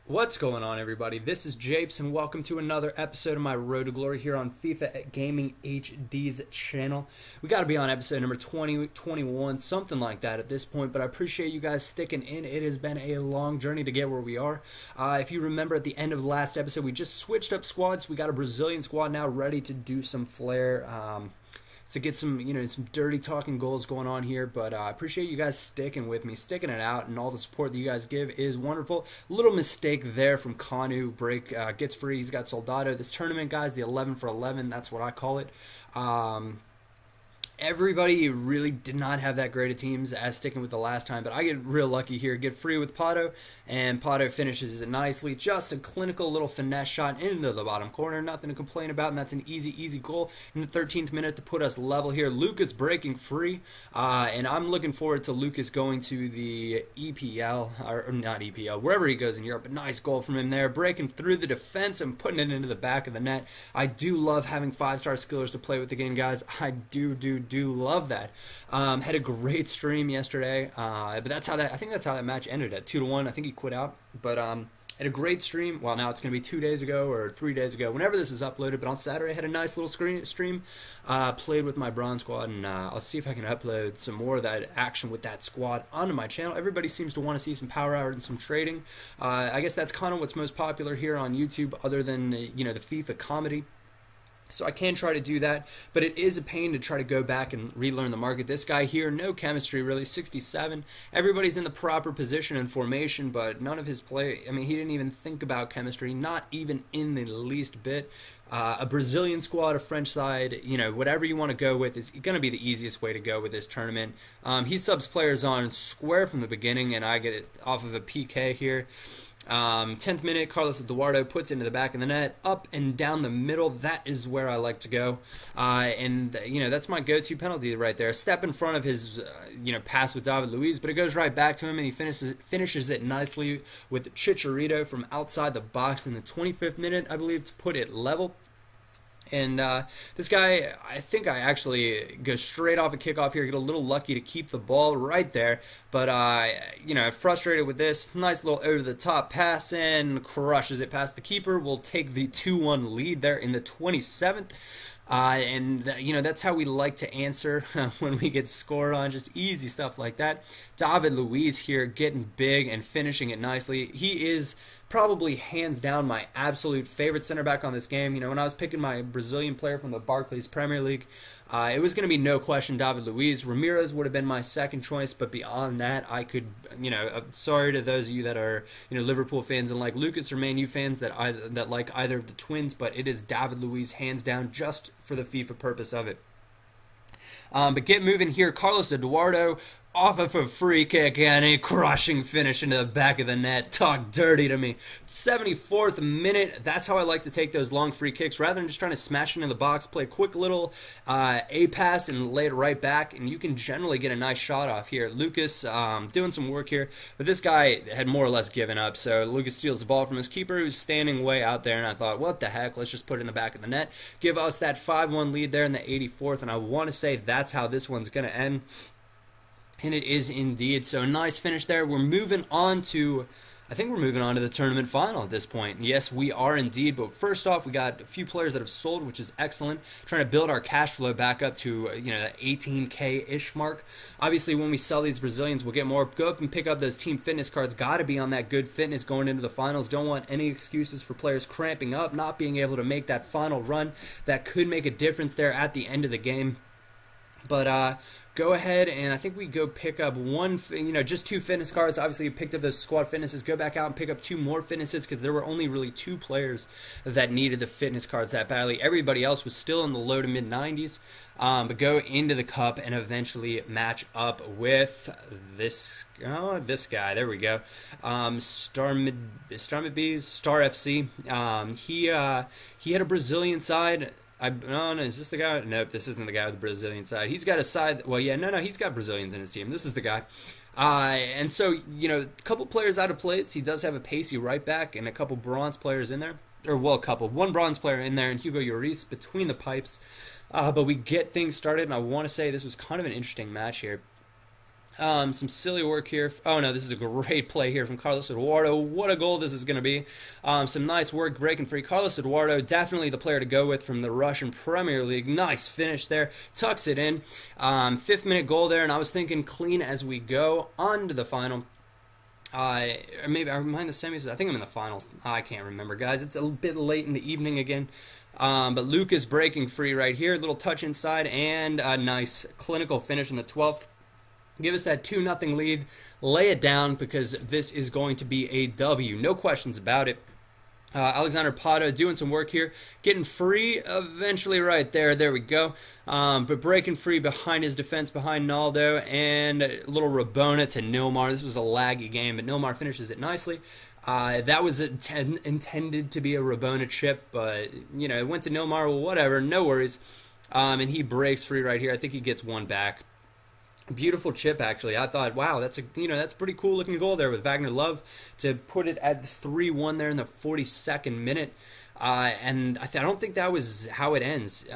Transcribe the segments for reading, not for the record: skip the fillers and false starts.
What's going on, everybody? This is Japes, and welcome to another episode of my Road to Glory here on FifaGamingHD's channel. We got to be on episode number 21, something like that at this point, but I appreciate you guys sticking in. It has been a long journey to get where we are. If you remember, at the end of the last episode, we just switched up squads. We got a Brazilian squad now ready to do some flair. To get some, some dirty talking goals going on here, but I appreciate you guys sticking with me, sticking it out, and all the support that you guys give is wonderful. Little mistake there from Kanu. Break gets free. He's got Soldado. This tournament, guys, the 11 for 11. That's what I call it. Everybody really did not have that great of teams as sticking with the last time, but I get real lucky here. Get free with Pato, and Pato finishes it nicely. Just a clinical little finesse shot into the bottom corner. Nothing to complain about, and that's an easy goal in the 13th minute to put us level here. Lucas breaking free, and I'm looking forward to Lucas going to the EPL, or not EPL, wherever he goes in Europe. But nice goal from him there, breaking through the defense and putting it into the back of the net. I do love having 5-star skillers to play with the game, guys. I do love that. Had a great stream yesterday, but that's how that. I think that's how that match ended at 2-1. I think he quit out, but had a great stream. Well, now it's going to be 2 days ago or 3 days ago, whenever this is uploaded. But on Saturday, I had a nice little stream. Played with my bronze squad, and I'll see if I can upload some more of that action with that squad onto my channel. Everybody seems to want to see some power hour and some trading. I guess that's kind of what's most popular here on YouTube, other than the FIFA comedy. So I can try to do that, but it is a pain to try to go back and relearn the market. This guy here, no chemistry really, 67. Everybody's in the proper position and formation, but none of his play, he didn't even think about chemistry, not even in the least bit. A Brazilian squad, a French side, whatever you want to go with is going to be the easiest way to go with this tournament. He subs players on square from the beginning, and I get it off of a PK here. 10th minute, Carlos Eduardo puts it into the back of the net, up and down the middle. That is where I like to go, and that's my go-to penalty right there. A step in front of his pass with David Luiz, but it goes right back to him, and he finishes it nicely with Chicharito from outside the box in the 25th minute, I believe, to put it level. And this guy, I think I actually go straight off a kickoff here, get a little lucky to keep the ball right there. But, frustrated with this. Nice little over-the-top pass and crushes it past the keeper. We'll take the 2-1 lead there in the 27th. That's how we like to answer when we get scored on, just easy stuff like that. David Luiz here getting big and finishing it nicely. He is probably hands down my absolute favorite center back on this game. When I was picking my Brazilian player from the Barclays Premier League, it was going to be no question David Luiz. Ramirez would have been my second choice, but beyond that, I could, sorry to those of you that are, Liverpool fans and like Lucas, or Man U fans that like either of the twins, but it is David Luiz hands down just for the FIFA purpose of it. But get moving here, Carlos Eduardo off of a free kick and a crushing finish into the back of the net. Talk dirty to me. 74th minute. That's how I like to take those long free kicks. Rather than just trying to smash into the box, play a quick little A pass and lay it right back, and you can generally get a nice shot off here. Lucas doing some work here, but this guy had more or less given up. So Lucas steals the ball from his keeper, who's standing way out there, and I thought, what the heck, let's just put it in the back of the net. Give us that 5-1 lead there in the 84th, and I want to say that's how this one's going to end. And it is indeed. So nice finish there. We're moving on to, I think we're moving on to the tournament final at this point. Yes, we are indeed. But first off, we got a few players that have sold, which is excellent. Trying to build our cash flow back up to, the 18K-ish mark. Obviously, when we sell these Brazilians, we'll get more. Go up and pick up those team fitness cards. Got to be on that good fitness going into the finals. Don't want any excuses for players cramping up, not being able to make that final run. That could make a difference there at the end of the game. But go ahead, and I think we go pick up just 2 fitness cards. Obviously, you picked up those squad fitnesses. Go back out and pick up 2 more fitnesses, because there were only really 2 players that needed the fitness cards that badly. Everybody else was still in the low to mid 90s. But go into the cup and eventually match up with this guy. There we go. Star FC. He had a Brazilian side. No, is this the guy? Nope, this isn't the guy with the Brazilian side. He's got a side. Well, yeah, no, he's got Brazilians in his team. This is the guy. And so, a couple players out of place. He does have a pacey right back and a couple bronze players in there. One bronze player in there, and Hugo Lloris between the pipes. But we get things started, and I want to say this was kind of an interesting match here. Some silly work here. Oh no, this is a great play here from Carlos Eduardo. What a goal this is going to be. Some nice work breaking free. Carlos Eduardo, definitely the player to go with from the Russian Premier League. Nice finish there. Tucks it in. 5th minute goal there, and I was thinking clean as we go on to the final. Or maybe I'm in the semis. I think I'm in the finals. I can't remember, guys. It's a bit late in the evening again. But Lucas breaking free right here. Little touch inside and a nice clinical finish in the 12th. Give us that 2-0 lead. Lay it down because this is going to be a W. No questions about it. Alexander Pato doing some work here. Getting free eventually right there. There we go. But breaking free behind his defense, behind Naldo. And a little Rabona to Nilmar. This was a laggy game, but Nilmar finishes it nicely. That was intended to be a Rabona chip, but, you know, it went to Nilmar. Well, whatever. No worries. And he breaks free right here. I think he gets one back. Beautiful chip, actually. I thought, wow, that's a pretty cool looking goal there with Wagner Love to put it at 3-1 there in the 42nd minute. And I don't think that was how it ends.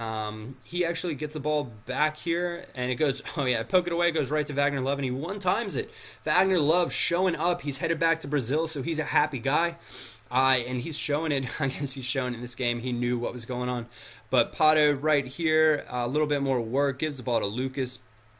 He actually gets the ball back here, and it goes, oh yeah, poke it away, goes right to Wagner Love, and he one-times it. Wagner Love showing up. He's headed back to Brazil, so he's a happy guy. And he's showing it. I guess he's showing in this game. He knew what was going on. But Pato right here, a little bit more work, gives the ball to Lucas.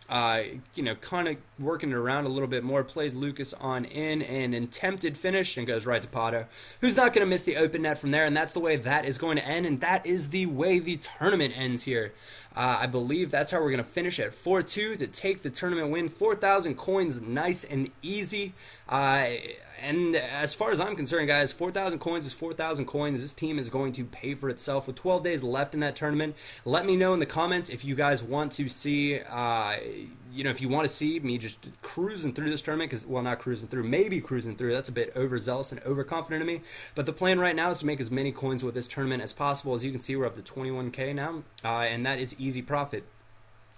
Kind of working it around a little bit more, plays Lucas on in, and attempted finish, and goes right to Pato, who's not going to miss the open net from there, and that's the way that is going to end, and that is the way the tournament ends here. I believe that's how we're going to finish at 4-2 to take the tournament win. 4,000 coins, nice and easy. And as far as I'm concerned, guys, 4,000 coins is 4,000 coins. This team is going to pay for itself with 12 days left in that tournament. Let me know in the comments if you guys want to see, if you want to see me just cruising through this tournament, because, well, not cruising through, maybe cruising through. That's a bit overzealous and overconfident of me. But the plan right now is to make as many coins with this tournament as possible. As you can see, we're up to 21K now, and that is easy profit.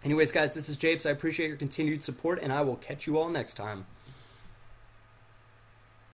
Anyways, guys, this is Japes. I appreciate your continued support, and I will catch you all next time.